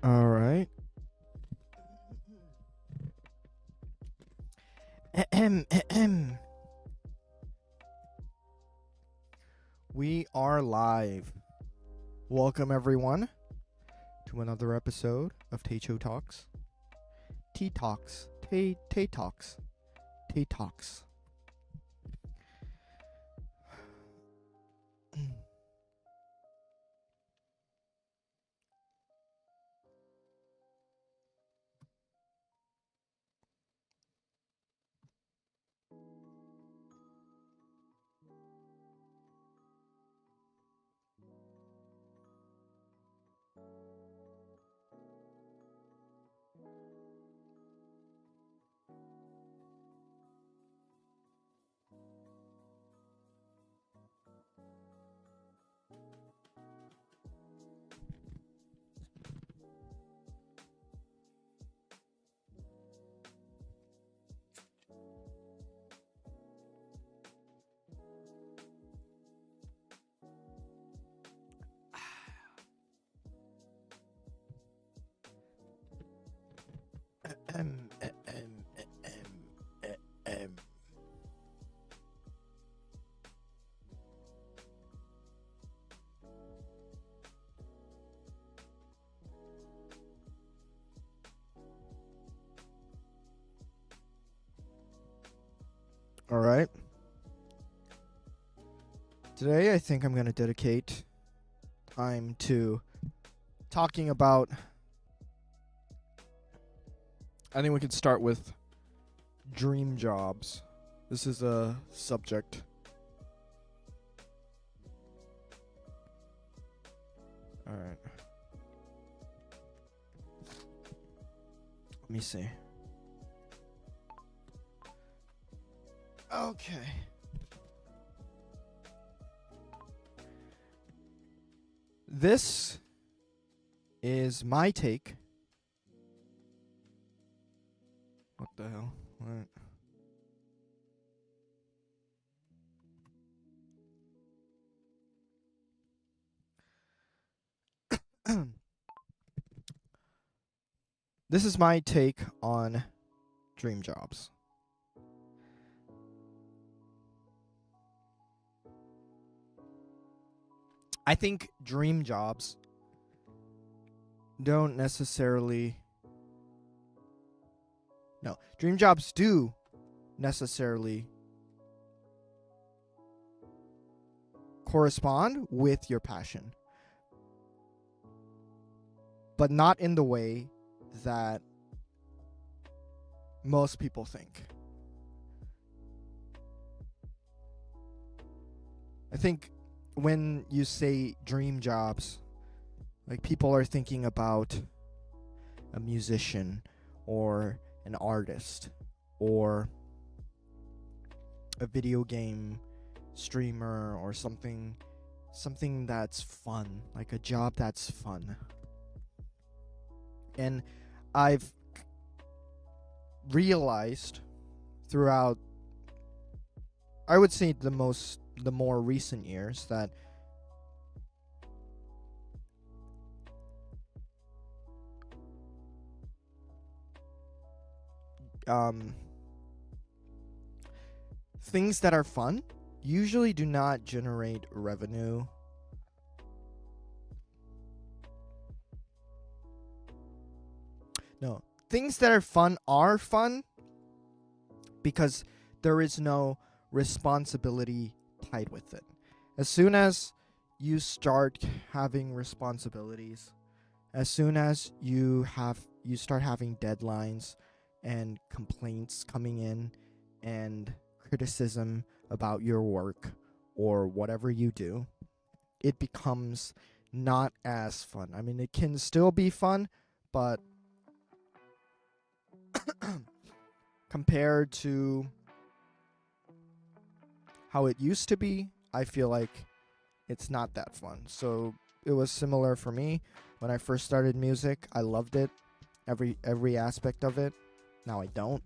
All right. Ahem, ahem. We are live. Welcome, everyone, to another episode of Techo Talks. Tea Talks. Tay Talks. Tay Talks. Ahem, ahem, ahem, ahem. All right. Today, I think I'm going to dedicate time to talking about. I think we could start with dream jobs. This is a subject. All right. Let me see. Okay. This is my take. What the hell? What? This is my take on dream jobs. I think dream jobs don't necessarily. No, dream jobs do necessarily correspond with your passion, but not in the way that most people think. I think when you say dream jobs, like people are thinking about a musician or an artist or a video game streamer or something that's fun, like a job that's fun. And I've realized throughout, I would say the more recent years, that things that are fun usually do not generate revenue. No, things that are fun because there is no responsibility tied with it. As soon as you start having responsibilities, as soon as you start having deadlines and complaints coming in and criticism about your work or whatever you do, it becomes not as fun. I mean, it can still be fun, but compared to how it used to be, I feel like it's not that fun. So it was similar for me when I first started music. I loved it, every aspect of it. Now I don't.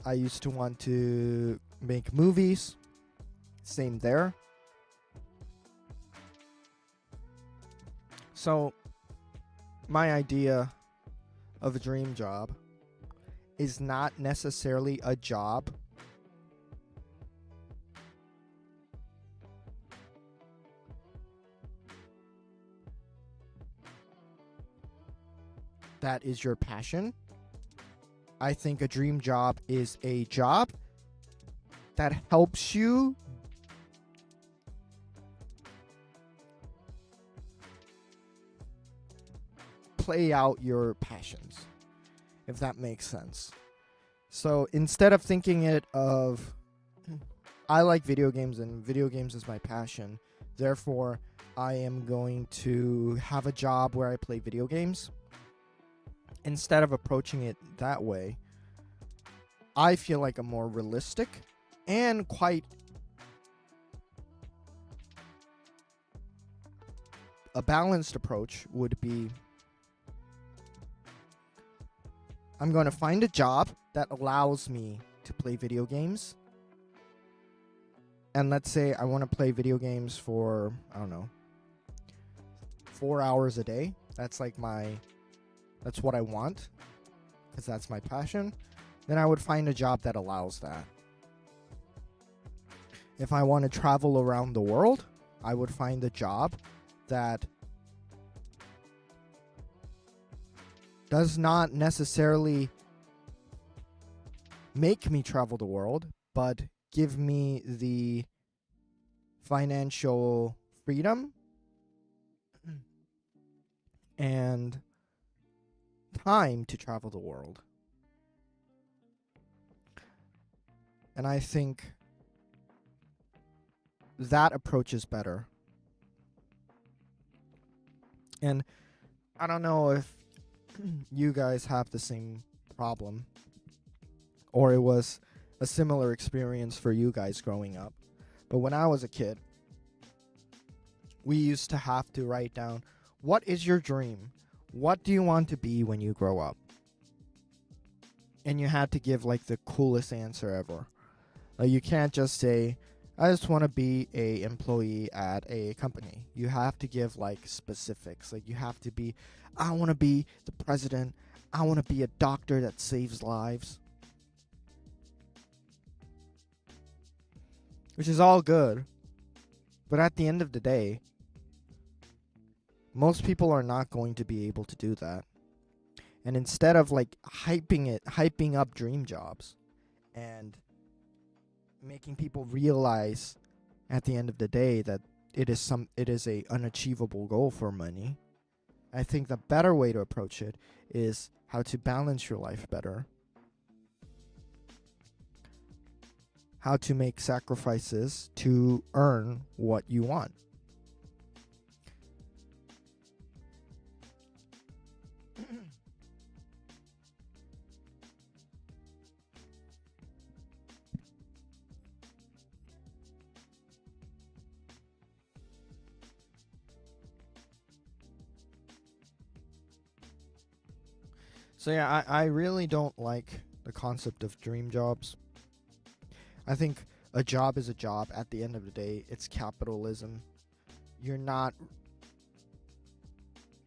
I used to want to make movies. Same there. So my idea of a dream job is not necessarily a job that is your passion. I think a dream job is a job that helps you play out your passions, if that makes sense. So instead of thinking it of, I like video games and video games is my passion, therefore I am going to have a job where I play video games. Instead of approaching it that way, I feel like a more realistic and quite a balanced approach would be, I'm going to find a job that allows me to play video games. And let's say I want to play video games for, I don't know, 4 hours a day. That's what I want, because that's my passion. Then I would find a job that allows that. If I want to travel around the world, I would find a job that does not necessarily make me travel the world, but give me the financial freedom and time to travel the world. And I think that approach is better. And I don't know if you guys have the same problem, or it was a similar experience for you guys growing up. But when I was a kid, we used to have to write down, what is your dream? What do you want to be when you grow up? And you had to give like the coolest answer ever. You can't just say, I just want to be a employee at a company. You have to give like specifics. Like you have to be, I want to be the president. I want to be a doctor that saves lives. Which is all good. But at the end of the day, most people are not going to be able to do that. And instead of like hyping up dream jobs and making people realize at the end of the day that it is a unachievable goal for money, I think the better way to approach it is how to balance your life better, how to make sacrifices to earn what you want. So yeah, I really don't like the concept of dream jobs. I think a job is a job. At the end of the day, it's capitalism. You're not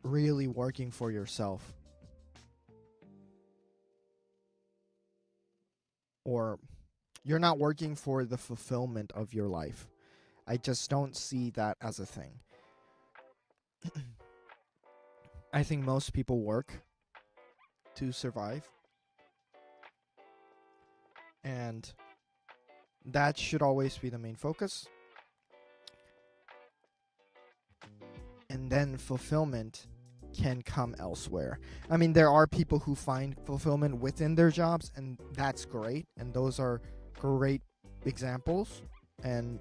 really working for yourself. Or you're not working for the fulfillment of your life. I just don't see that as a thing. I think most people work to survive. And that should always be the main focus. And then fulfillment can come elsewhere. I mean, there are people who find fulfillment within their jobs, and that's great. And those are great examples. And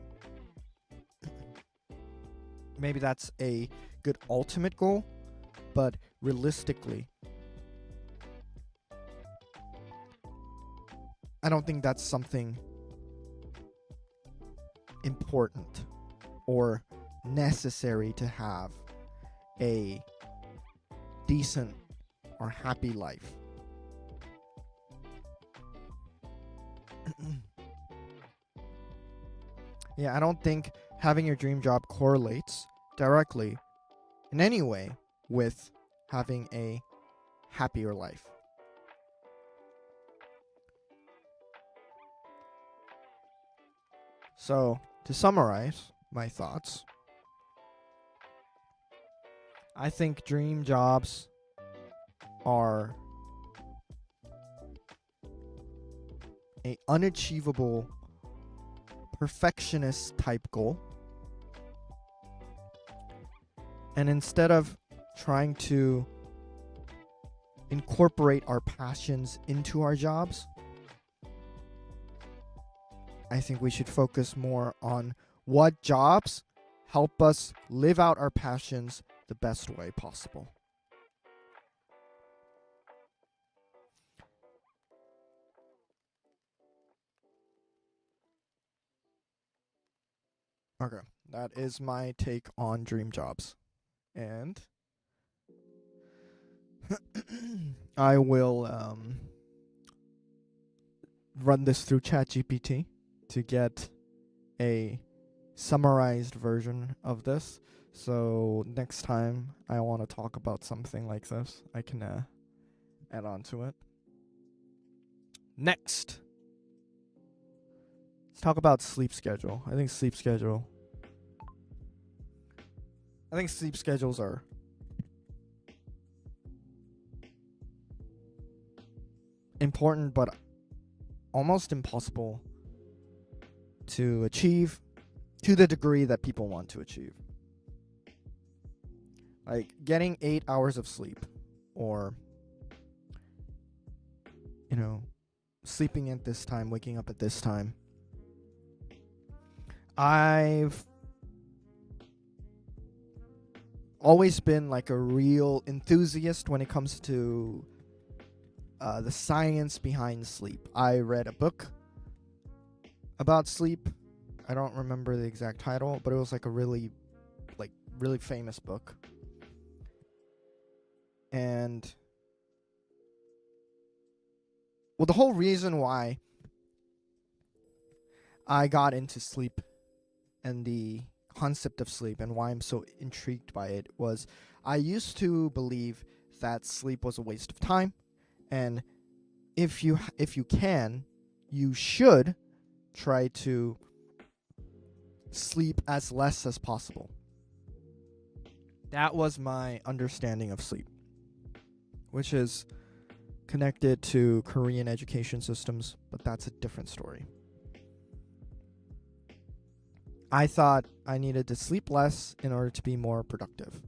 maybe that's a good ultimate goal. But realistically, I don't think that's something important or necessary to have a decent or happy life. Yeah, I don't think having your dream job correlates directly in any way with having a happier life. So, to summarize my thoughts, I think dream jobs are a unachievable perfectionist type goal. And instead of trying to incorporate our passions into our jobs, I think we should focus more on what jobs help us live out our passions the best way possible. Okay, that is my take on dream jobs. And I will run this through ChatGPT to get a summarized version of this. So next time I want to talk about something like this, I can add on to it. Next, let's talk about sleep schedule. I think sleep schedules are important, but almost impossible to achieve to the degree that people want to achieve. Like getting 8 hours of sleep, or, sleeping at this time, waking up at this time. I've always been like a real enthusiast when it comes to the science behind sleep. I read a book about sleep. I don't remember the exact title, but it was like a really famous book. And the whole reason why I got into sleep and the concept of sleep and why I'm so intrigued by it was I used to believe that sleep was a waste of time, and if you can, you should try to sleep as less as possible. That was my understanding of sleep, which is connected to Korean education systems, but that's a different story. I thought I needed to sleep less in order to be more productive.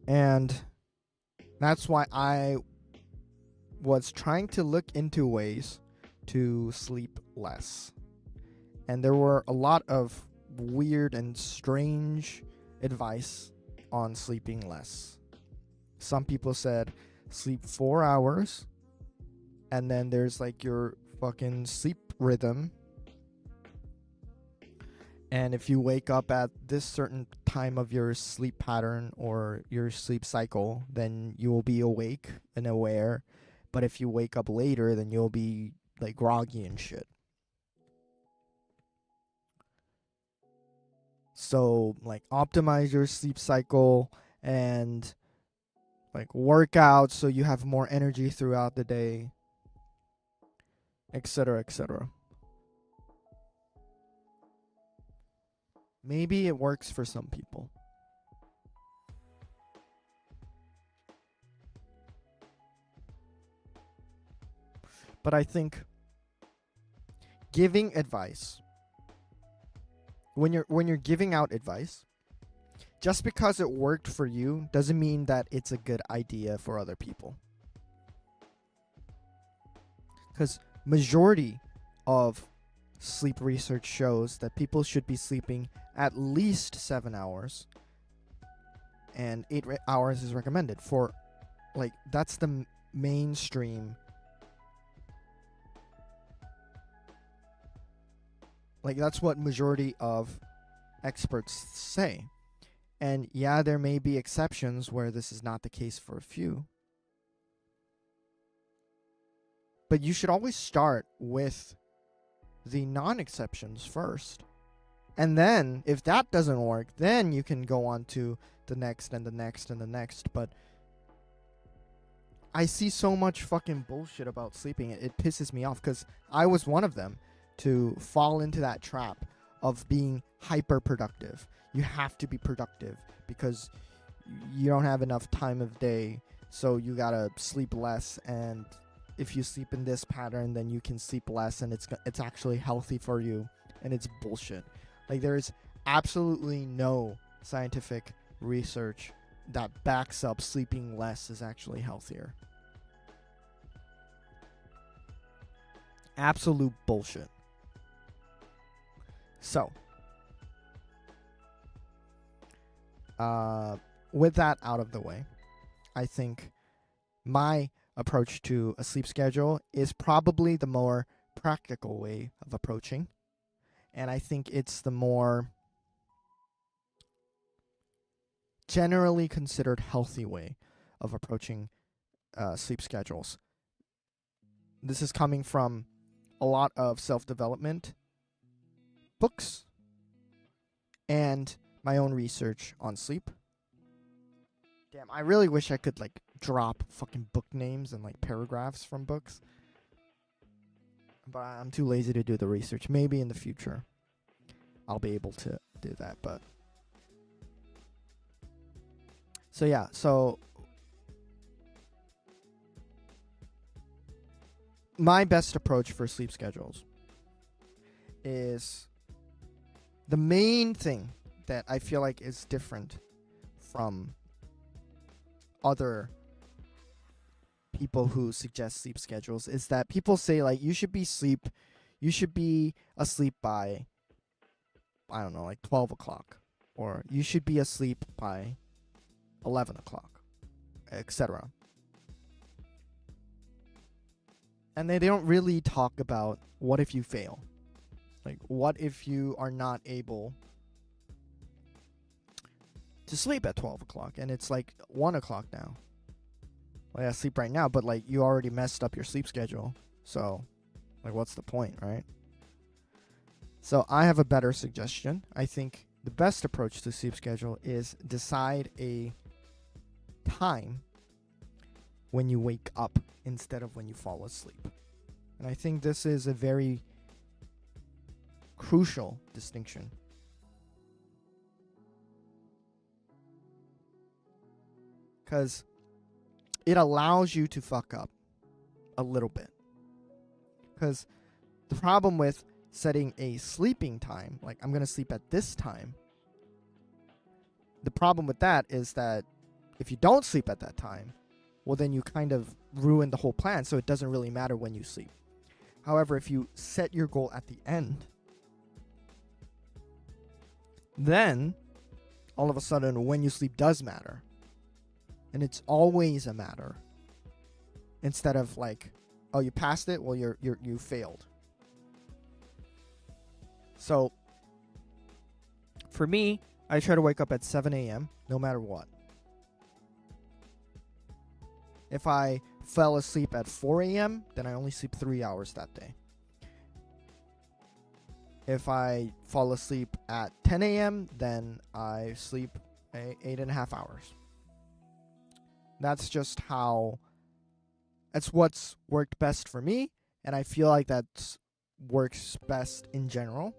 And that's why I was trying to look into ways to sleep less. And there were a lot of weird and strange advice on sleeping less. Some people said sleep 4 hours, and then there's like your fucking sleep rhythm, and if you wake up at this certain time of your sleep pattern or your sleep cycle, then you will be awake and aware. But if you wake up later, then you'll be like groggy and shit. So like optimize your sleep cycle and like work out so you have more energy throughout the day, etc., etc. Maybe it works for some people. But I think giving advice, when you're giving out advice, just because it worked for you doesn't mean that it's a good idea for other people. Because majority of sleep research shows that people should be sleeping at least 7 hours, and 8 hours is recommended for, like, that's the mainstream. Like, that's what majority of experts say. And yeah, there may be exceptions where this is not the case for a few. But you should always start with the non-exceptions first. And then if that doesn't work, then you can go on to the next and the next and the next. But I see so much fucking bullshit about sleeping. It pisses me off because I was one of them to fall into that trap of being hyper productive. You have to be productive because you don't have enough time of day, so you gotta sleep less. And if you sleep in this pattern, then you can sleep less, and it's actually healthy for you. And it's bullshit. Like, there is absolutely no scientific research that backs up sleeping less is actually healthier. Absolute bullshit. So, with that out of the way, I think my approach to a sleep schedule is probably the more practical way of approaching. And I think it's the more generally considered healthy way of approaching sleep schedules. This is coming from a lot of self-development books and my own research on sleep. Damn, I really wish I could like drop fucking book names and like paragraphs from books. But I'm too lazy to do the research. Maybe in the future I'll be able to do that, but so my best approach for sleep schedules is the main thing that I feel like is different from other people who suggest sleep schedules is that people say like you should be asleep by, I don't know, like 12 o'clock, or you should be asleep by 11 o'clock, etc. And they don't really talk about what if you fail. Like, what if you are not able to sleep at 12 o'clock and it's like 1 o'clock now? Well, yeah, sleep right now, but like you already messed up your sleep schedule. So, like, what's the point, right? So I have a better suggestion. I think the best approach to sleep schedule is decide a time when you wake up instead of when you fall asleep. And I think this is a very crucial distinction. Because it allows you to fuck up a little bit. Because the problem with setting a sleeping time, like I'm going to sleep at this time, the problem with that is that if you don't sleep at that time, well, then you kind of ruin the whole plan, so it doesn't really matter when you sleep. However, if you set your goal at the end, then all of a sudden when you sleep does matter. And it's always a matter. Instead of like, oh, you passed it, well, you failed. So for me, I try to wake up at 7 a.m. no matter what. If I fell asleep at 4 a.m., then I only sleep 3 hours that day. If I fall asleep at 10 a.m., then I sleep 8.5 hours. That's just that's what's worked best for me, and I feel like that works best in general.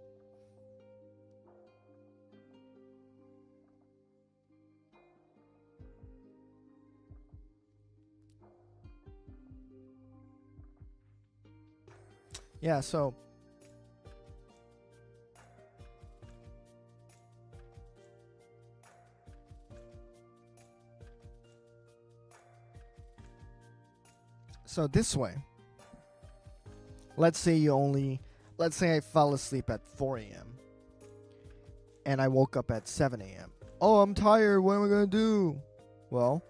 Yeah, so this way, let's say I fell asleep at 4 a.m. and I woke up at 7 a.m. Oh, I'm tired. What am I going to do? Well,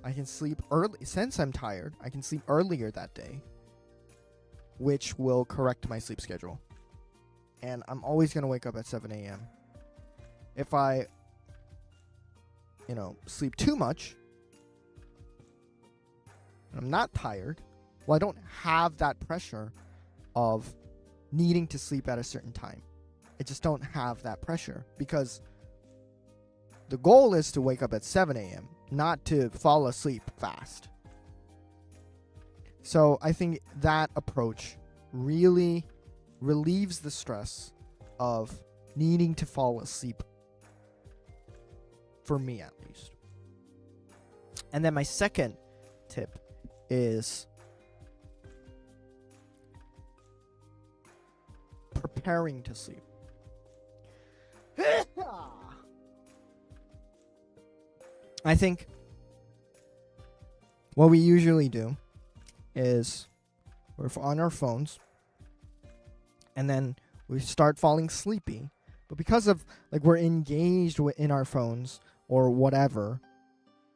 I can sleep early. Since I'm tired, I can sleep earlier that day, which will correct my sleep schedule. And I'm always going to wake up at 7 a.m. If I, sleep too much, I'm not tired, well, I don't have that pressure of needing to sleep at a certain time. I just don't have that pressure, because the goal is to wake up at 7 a.m., not to fall asleep fast. So I think that approach really relieves the stress of needing to fall asleep, for me at least. And then my second tip is preparing to sleep. I think what we usually do is we're on our phones and then we start falling sleepy. But because of, like, we're engaged in our phones or whatever,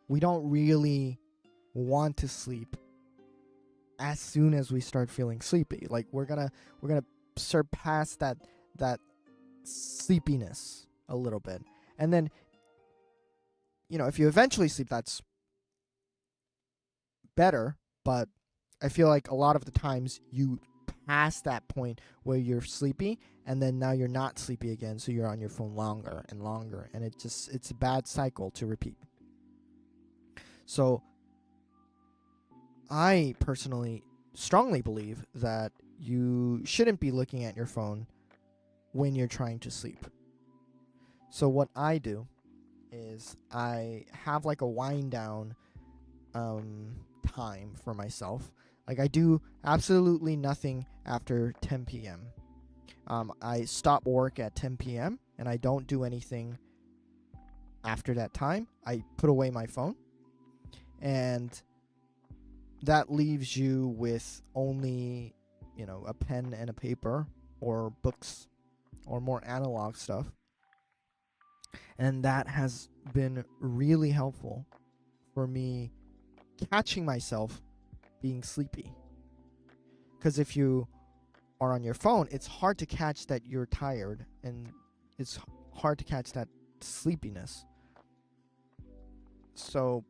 we don't really want to sleep as soon as we start feeling sleepy. Like, we're gonna surpass that sleepiness a little bit. And then, if you eventually sleep, that's better, but I feel like a lot of the times you pass that point where you're sleepy and then now you're not sleepy again, so you're on your phone longer and longer, and it's a bad cycle to repeat. So I personally strongly believe that you shouldn't be looking at your phone when you're trying to sleep. So what I do is I have like a wind down time for myself. Like, I do absolutely nothing after 10 p.m. I stop work at 10 p.m. and I don't do anything after that time. I put away my phone, and that leaves you with only, a pen and a paper or books or more analog stuff. And that has been really helpful for me catching myself being sleepy. Because if you are on your phone, it's hard to catch that you're tired, and it's hard to catch that sleepiness. So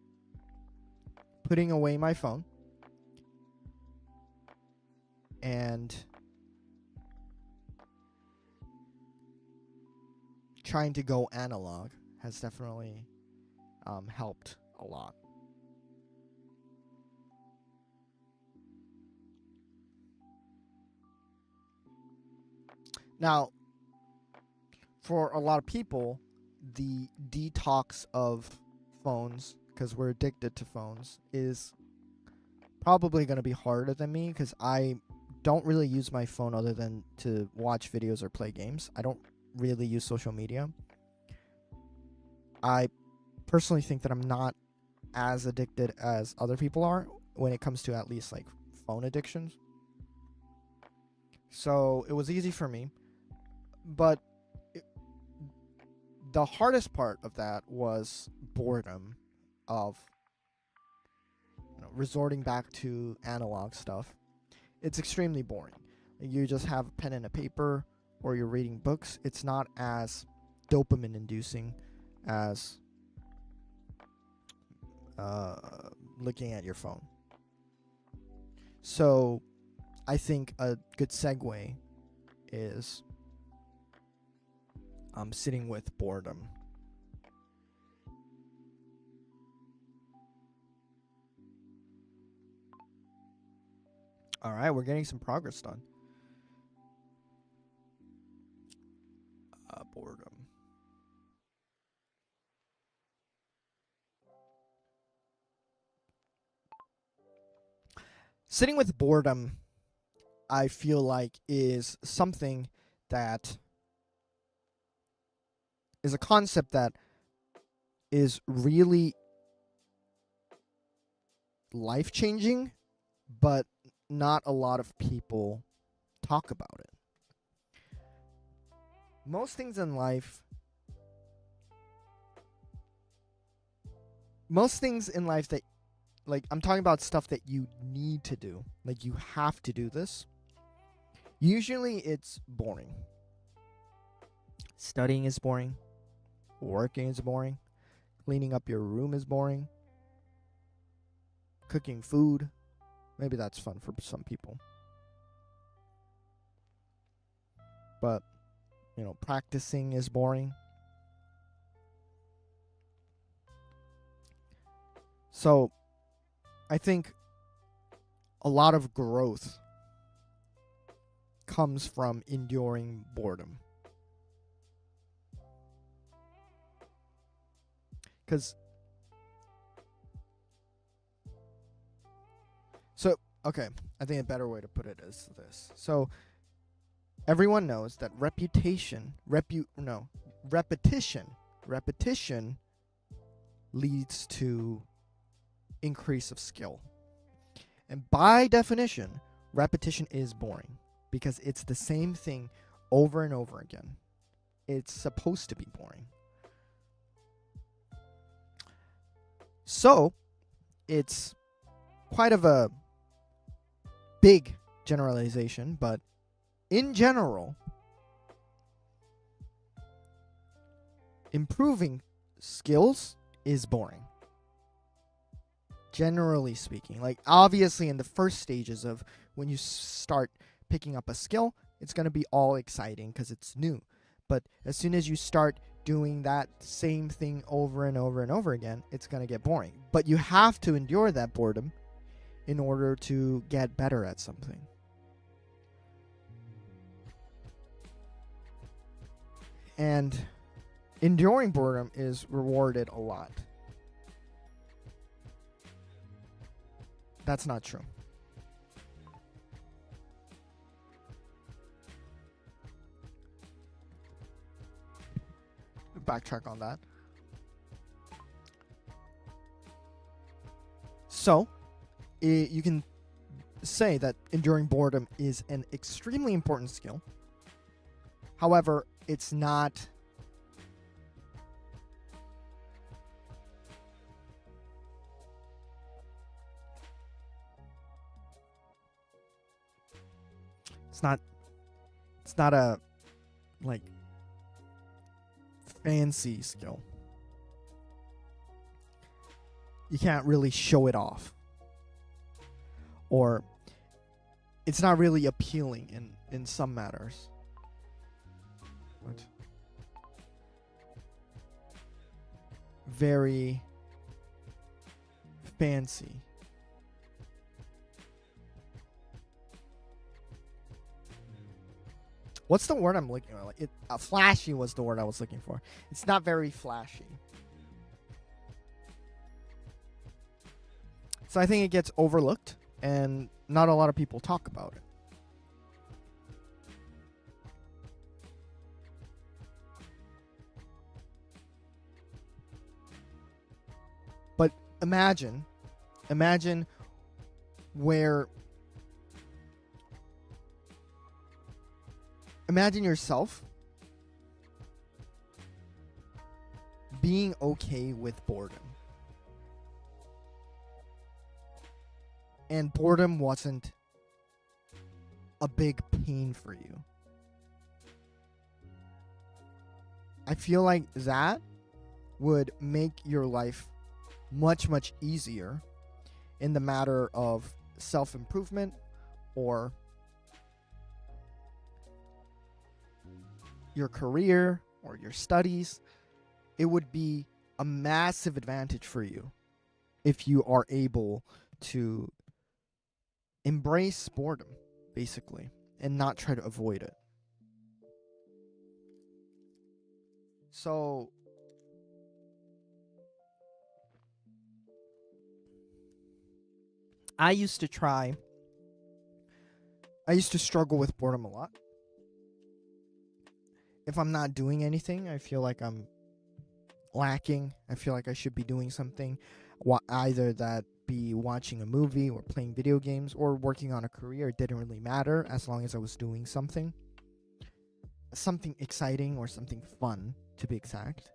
putting away my phone and trying to go analog has definitely helped a lot. Now, for a lot of people, the detox of phones, because we're addicted to phones, is probably going to be harder than me, because I don't really use my phone other than to watch videos or play games. I don't really use social media. I personally think that I'm not as addicted as other people are when it comes to at least like phone addictions. So it was easy for me. But the hardest part of that was boredom of resorting back to analog stuff. It's extremely boring. You just have a pen and a paper, or you're reading books. It's not as dopamine inducing as looking at your phone. So I think a good segue is sitting with boredom. All right, we're getting some progress done. Boredom. Sitting with boredom, I feel like, is something that is a concept that is really life-changing, but not a lot of people talk about it. Most things in life that, like, I'm talking about stuff that you need to do, like you have to do this. Usually it's boring. Studying is boring. Working is boring. Cleaning up your room is boring. Cooking food, maybe that's fun for some people. But practicing is boring. So I think a lot of growth comes from enduring boredom. Okay, I think a better way to put it is this. So everyone knows that repetition leads to increase of skill. And by definition, repetition is boring because it's the same thing over and over again. It's supposed to be boring. So, it's quite of a big generalization, but in general, improving skills is boring. Generally speaking, like obviously in the first stages of when you start picking up a skill, it's going to be all exciting because it's new. But as soon as you start doing that same thing over and over and over again, it's going to get boring. But you have to endure that boredom in order to get better at something. And enduring boredom is rewarded a lot. That's not true. Backtrack on that. So, you can say that enduring boredom is an extremely important skill. However, it's not it's not a like fancy skill. You can't really show it off. Or it's not really appealing in some matters. What? Very fancy. What's the word I'm looking for? Like flashy was the word I was looking for. It's not very flashy. So I think it gets overlooked, and not a lot of people talk about it. But imagine yourself being okay with boredom. And boredom wasn't a big pain for you. I feel like that would make your life much, much easier in the matter of self-improvement or your career or your studies. It would be a massive advantage for you if you are able to embrace boredom, basically, and not try to avoid it. So, I used to struggle with boredom a lot. If I'm not doing anything, I feel like I'm lacking. I feel like I should be doing something. Either that be watching a movie or playing video games or working on a career. It didn't really matter as long as I was doing something exciting or something fun, to be exact.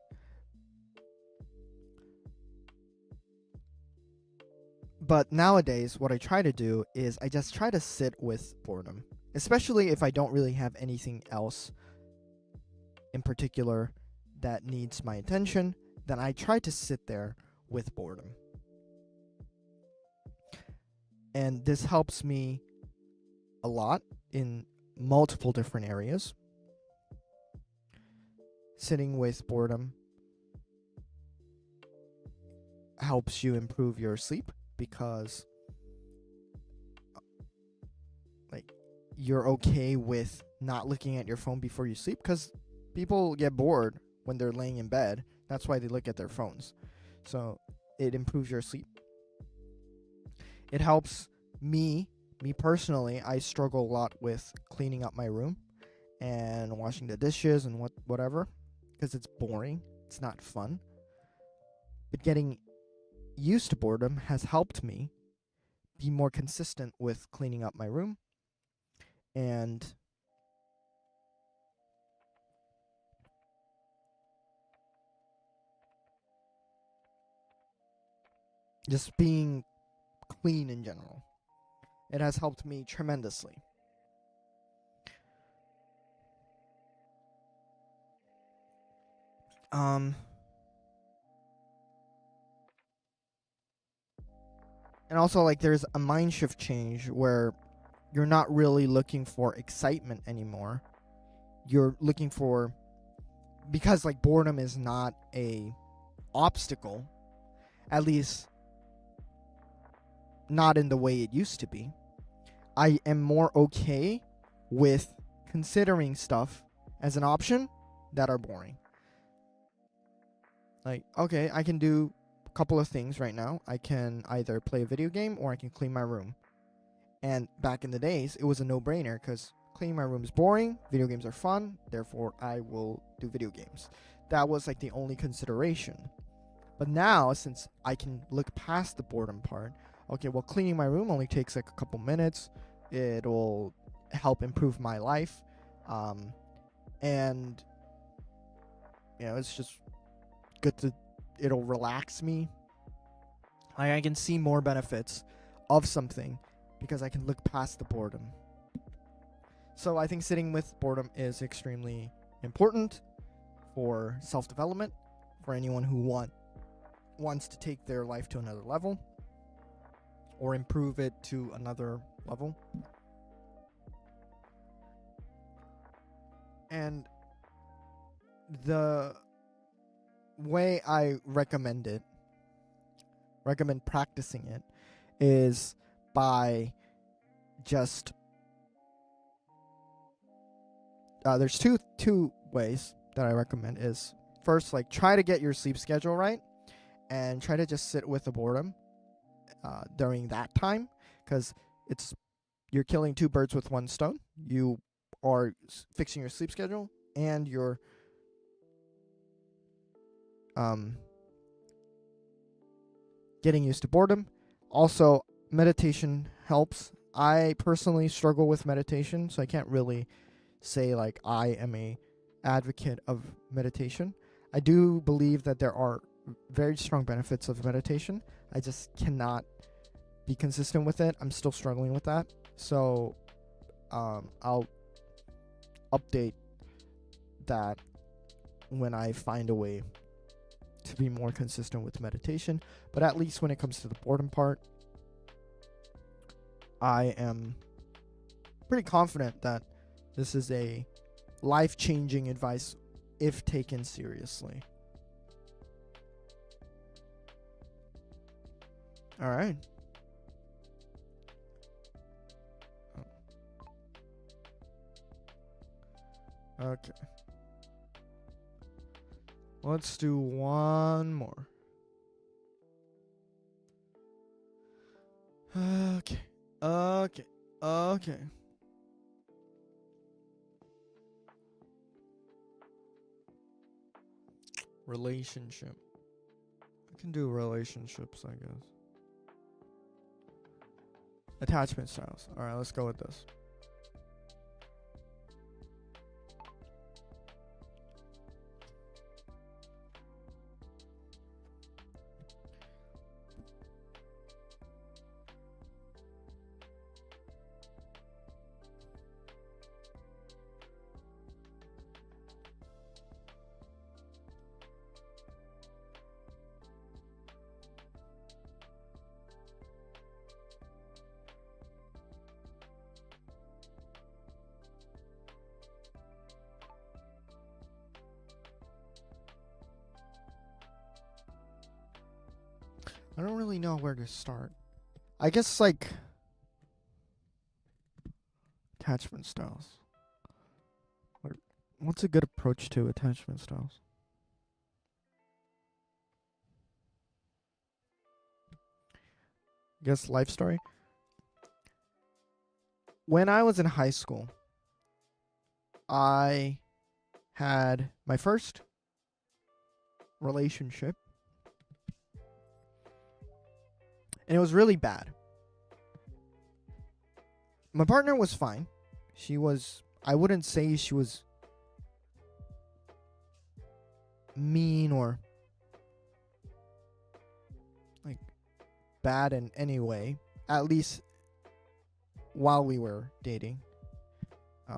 But nowadays, what I try to do is I just try to sit with boredom, especially if I don't really have anything else in particular that needs my attention. Then I try to sit there with boredom. And this helps me a lot in multiple different areas. sitting with boredom helps you improve your sleep because like you're okay with not looking at your phone before you sleep, because people get bored when they're laying in bed. That's why they look at their phones. So it improves your sleep. It helps me personally. I struggle a lot with cleaning up my room and washing the dishes and whatever, because it's boring. It's not fun. But getting used to boredom has helped me be more consistent with cleaning up my room and just being clean in general. It has helped me tremendously. And also, like, there's a mind shift change where you're not really looking for excitement anymore. You're looking for, because like boredom is not a obstacle, at least not in the way it used to be. I am more okay with considering stuff as an option that are boring. Like, okay, I can do a couple of things right now. I can either play a video game or I can clean my room. And back in the days, it was a no-brainer because cleaning my room is boring, video games are fun, therefore I will do video games. That was like the only consideration. But now, since I can look past the boredom part, okay, well, cleaning my room only takes like a couple minutes. It'll help improve my life. And, you know, it's just good to, it'll relax me. I can see more benefits of something because I can look past the boredom. So I think sitting with boredom is extremely important for self-development, for anyone who wants to take their life to another level or improve it to another level. And the way I recommend practicing it, is by just there's two ways that I recommend. Is first, like, try to get your sleep schedule right and try to just sit with the boredom during that time, because you're killing two birds with one stone. You are fixing your sleep schedule and you're getting used to boredom. Also, meditation helps. I personally struggle with meditation, so I can't really say like I am a advocate of meditation. I do believe that there are very strong benefits of meditation. I just cannot be consistent with it. I'm still struggling with that. So I'll update that when I find a way to be more consistent with meditation. But at least when it comes to the boredom part, I am pretty confident that this is a life-changing advice if taken seriously. All right. Okay. Let's do one more. Okay. Relationship. I can do relationships, I guess. Attachment styles. Alright, let's go with this. I don't really know where to start. I guess like attachment styles. What's a good approach to attachment styles? I guess life story. When I was in high school, I had my first relationship, and it was really bad. My partner was fine. I wouldn't say she was mean or like bad in any way, at least while we were dating.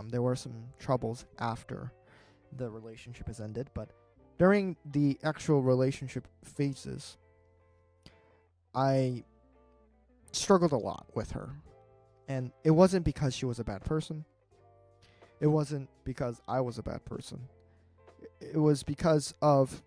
There were some troubles after the relationship has ended, but during the actual relationship phases, I struggled a lot with her. And it wasn't because she was a bad person. It wasn't because I was a bad person. It was because of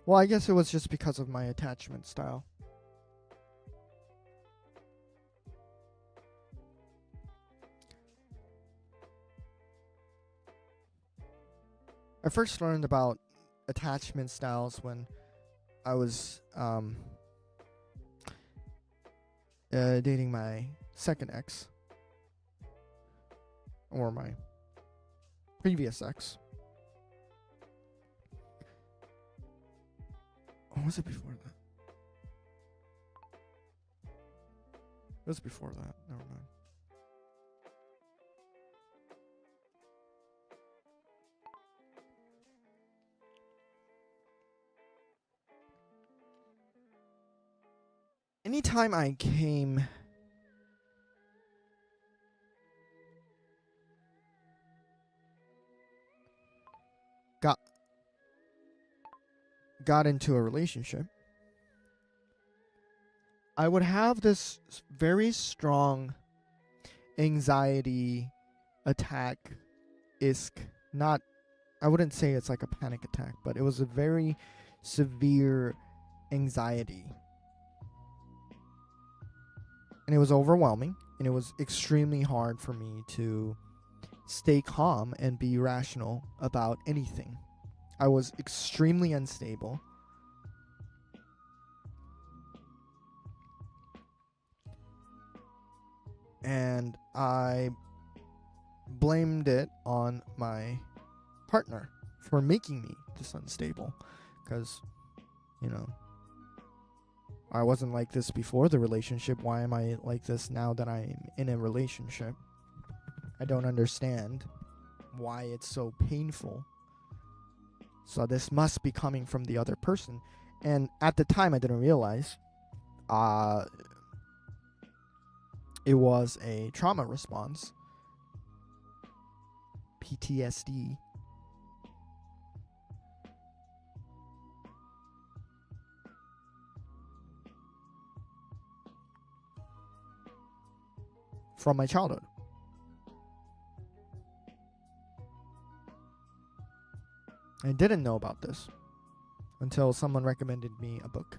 well, I guess it was just because of my attachment style. I first learned about attachment styles when I was dating my second ex, or my previous ex. Or was it before that? It was before that. Never mind. Anytime I got into a relationship, I would have this very strong anxiety attack isk. Not, I wouldn't say it's like a panic attack, but it was a very severe anxiety. And it was overwhelming, and it was extremely hard for me to stay calm and be rational about anything. I was extremely unstable. And I blamed it on my partner for making me this unstable. Because, I wasn't like this before the relationship. Why am I like this now that I'm in a relationship? I don't understand why it's so painful. So this must be coming from the other person. And at the time, I didn't realize it was a trauma response, PTSD. From my childhood. I didn't know about this until someone recommended me a book.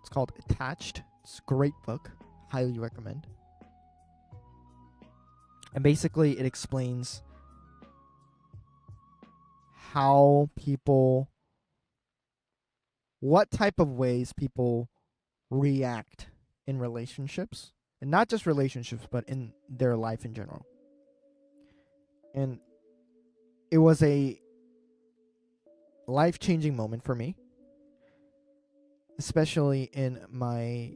It's called Attached. It's a great book. Highly recommend. And basically it explains how what type of ways people react in relationships. And not just relationships, but in their life in general. And it was a life-changing moment for me, especially in my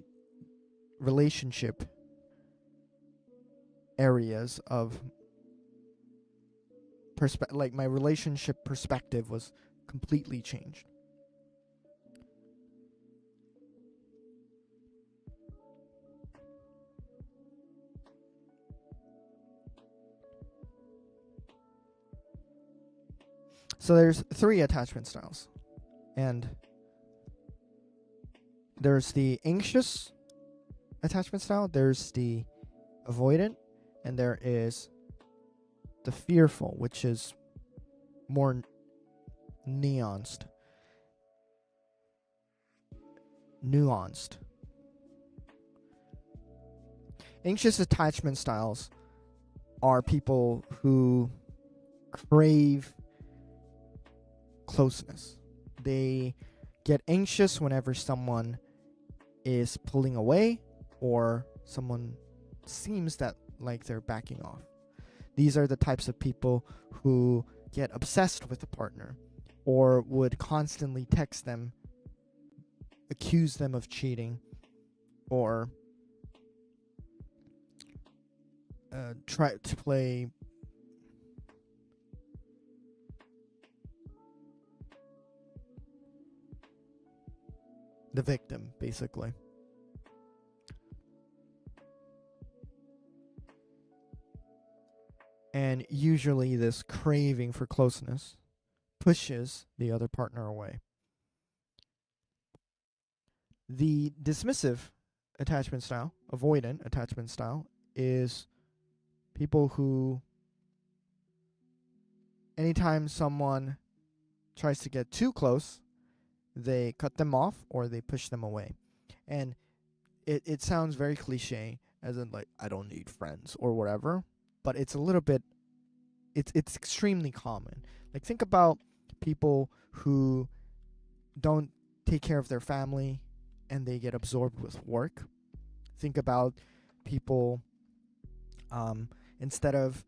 relationship areas of like my relationship perspective was completely changed. So there's 3 attachment styles. And there's the anxious attachment style, there's the avoidant, and there is the fearful, which is more nuanced. Anxious attachment styles are people who crave closeness. They get anxious whenever someone is pulling away or someone seems that like they're backing off. These are the types of people who get obsessed with a partner or would constantly text them, accuse them of cheating, or try to play the victim, basically. And usually this craving for closeness pushes the other partner away. The dismissive attachment style, avoidant attachment style, is people who, anytime someone tries to get too close, they cut them off or they push them away. And it sounds very cliche, as in like, I don't need friends or whatever, but it's a little bit, it's extremely common. Like, think about people who don't take care of their family and they get absorbed with work. Think about people, instead of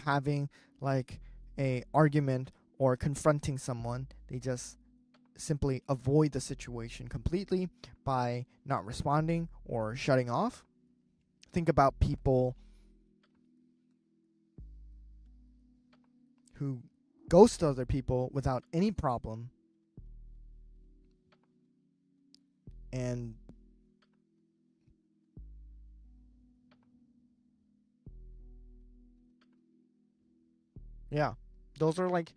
having like a argument or confronting someone, they just simply avoid the situation completely by not responding or shutting off. Think about people who ghost other people without any problem, and yeah, those are like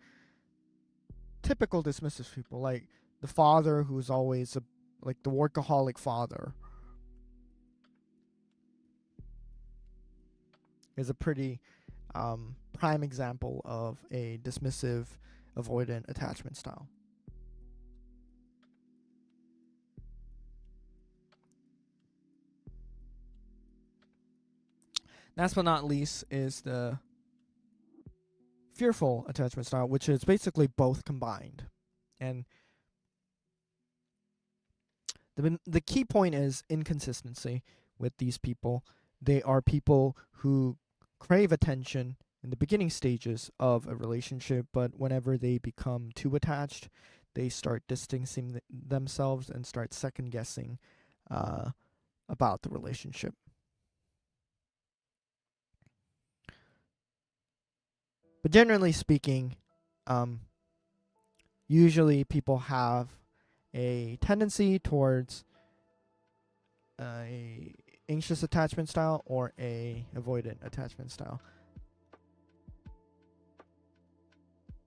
typical dismissive people, like the father who's always like the workaholic father is a pretty prime example of a dismissive avoidant attachment style. Last but not least is the fearful attachment style, which is basically both combined. And the key point is inconsistency with these people. They are people who crave attention in the beginning stages of a relationship, but whenever they become too attached, they start distancing themselves and start second guessing about the relationship. But generally speaking, usually people have a tendency towards a anxious attachment style or a avoidant attachment style.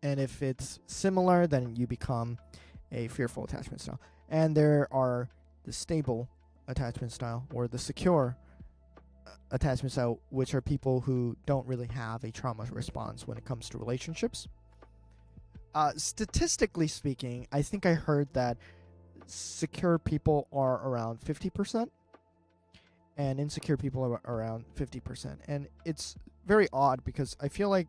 And if it's similar, then you become a fearful attachment style. And there are the stable attachment style or the secure attachment style, which are people who don't really have a trauma response when it comes to relationships. Statistically speaking, I think I heard that secure people are around 50% and insecure people are around 50%. And it's very odd because I feel like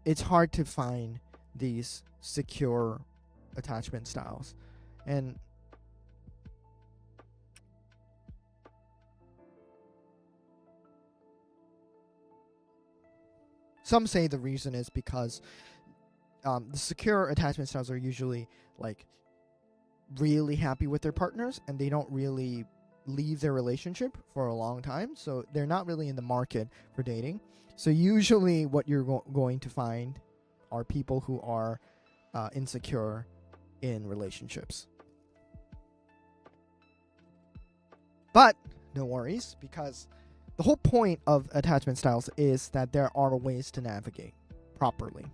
it's hard to find these secure attachment styles. And some say the reason is because the secure attachment styles are usually like really happy with their partners and they don't really leave their relationship for a long time, so they're not really in the market for dating. So usually what you're going to find are people who are insecure in relationships. But No worries, because the whole point of attachment styles is that there are ways to navigate properly.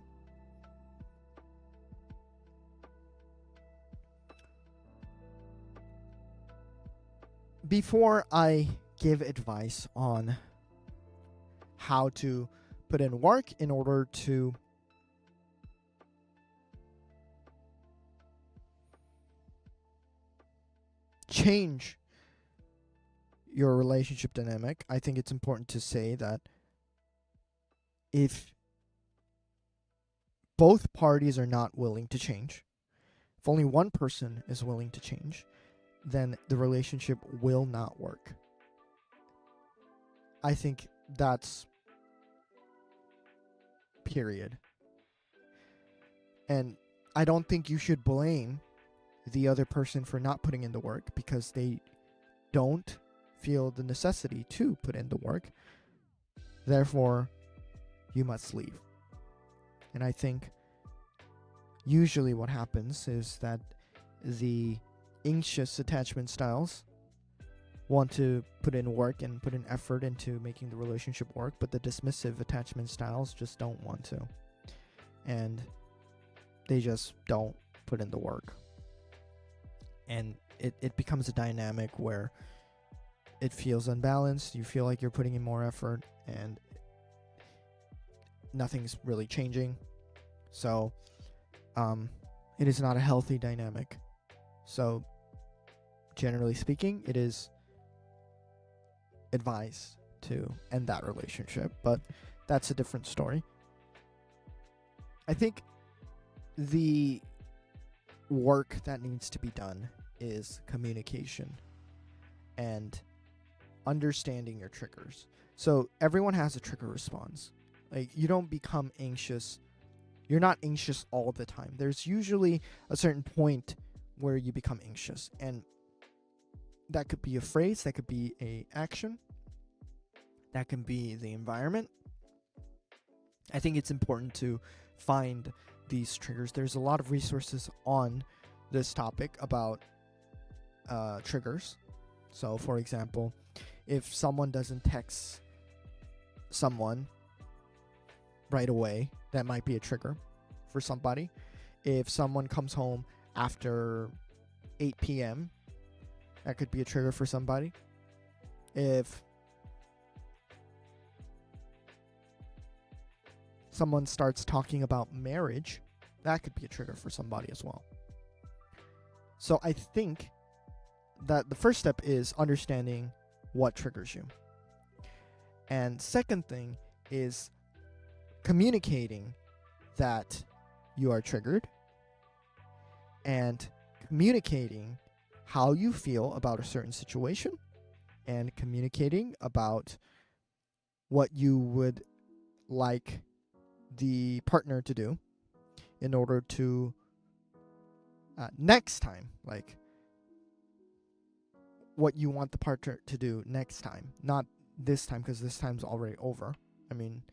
Before I give advice on how to put in work in order to change your relationship dynamic, I think it's important to say that if both parties are not willing to change, if only one person is willing to change, then the relationship will not work. I think that's period. And I don't think you should blame the other person for not putting in the work because they don't feel the necessity to put in the work. Therefore, you must leave. And I think usually what happens is that the anxious attachment styles want to put in work and put in effort into making the relationship work, but the dismissive attachment styles just don't want to. And they just don't put in the work. And it becomes a dynamic where it feels unbalanced. You feel like you're putting in more effort and nothing's really changing. So it is not a healthy dynamic. So generally speaking, it is advised to end that relationship, but that's a different story. I think the work that needs to be done is communication and understanding your triggers. So everyone has a trigger response. Like, you don't become anxious. You're not anxious all the time. There's usually a certain point where you become anxious, and that could be a phrase, that could be a action, that can be the environment. I think it's important to find these triggers. There's a lot of resources on this topic about triggers. So, for example, if someone doesn't text someone right away, that might be a trigger for somebody. If someone comes home after 8 p.m., that could be a trigger for somebody. If someone starts talking about marriage, that could be a trigger for somebody as well. So I think that the first step is understanding what triggers you. And second thing is communicating that you are triggered and communicating how you feel about a certain situation and communicating about what you would like the partner to do in order to next time, like what you want the partner to do next time, not this time, because this time's already over. I mean,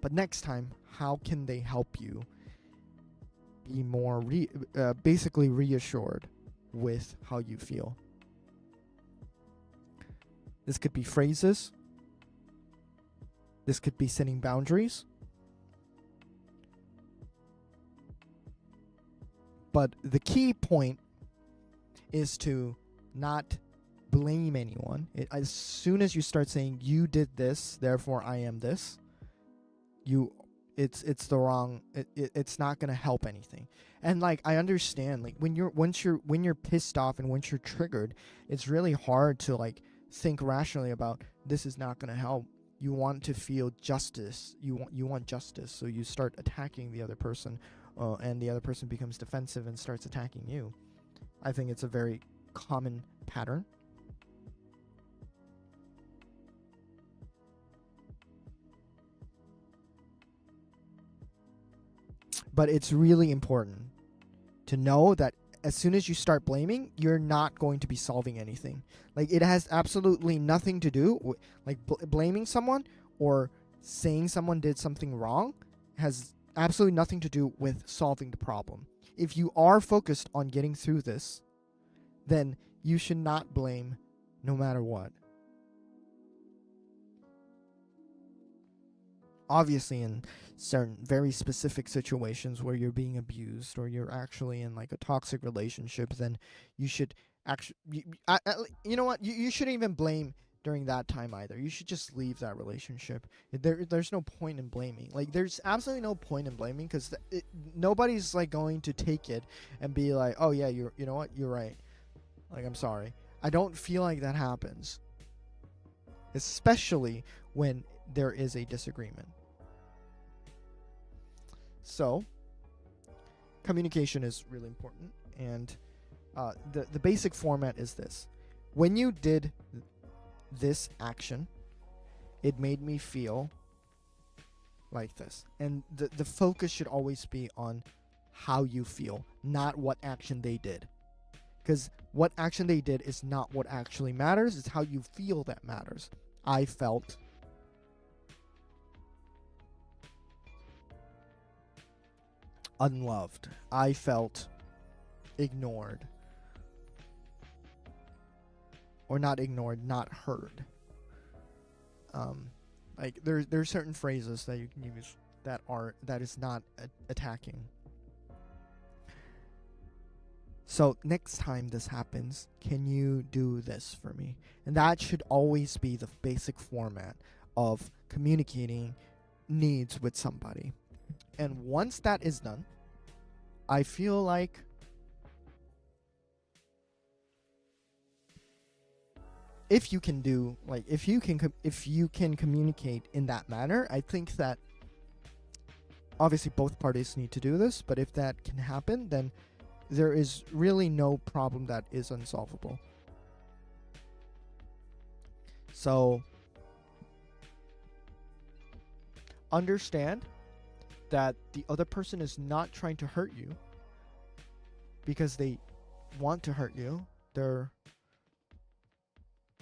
but next time, how can they help you be more basically reassured with how you feel? This could be phrases. This could be setting boundaries. But the key point is to not blame anyone. As soon as you start saying you did this, therefore I am this, it's the wrong. It's not gonna help anything. And like, I understand, like when you're pissed off and once you're triggered, it's really hard to like think rationally about this is not gonna help. You want to feel justice. You want justice, so you start attacking the other person, and the other person becomes defensive and starts attacking you. I think it's a very common pattern. But it's really important to know that as soon as you start blaming, you're not going to be solving anything. Like, it has absolutely nothing to do with, like, blaming someone or saying someone did something wrong has absolutely nothing to do with solving the problem. If you are focused on getting through this, then you should not blame no matter what. Obviously, in certain very specific situations where you're being abused or you're actually in like a toxic relationship, then you should actually, you know what? You shouldn't even blame during that time either. You should just leave that relationship. There's no point in blaming. Like, there's absolutely no point in blaming because nobody's like going to take it and be like, oh yeah, you know what? You're right. Like, I'm sorry. I don't feel like that happens, especially when there is a disagreement. So, communication is really important, and the basic format is this. When you did this action, it made me feel like this. And the focus should always be on how you feel, not what action they did. Because what action they did is not what actually matters, it's how you feel that matters. I felt unloved. I felt ignored. Or not ignored, not heard. Like there's certain phrases that you can use that is not attacking. So next time this happens, can you do this for me? And that should always be the basic format of communicating needs with somebody. And once that is done, I feel like if you can communicate in that manner, I think that obviously both parties need to do this, but if that can happen, then there is really no problem that is unsolvable. So understand that the other person is not trying to hurt you because they want to hurt you.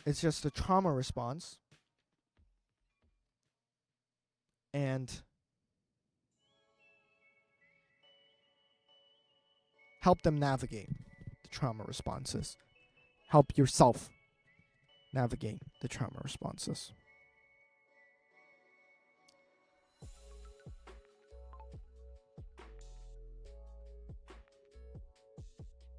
It's just a trauma response. And help them navigate the trauma responses. Help yourself navigate the trauma responses.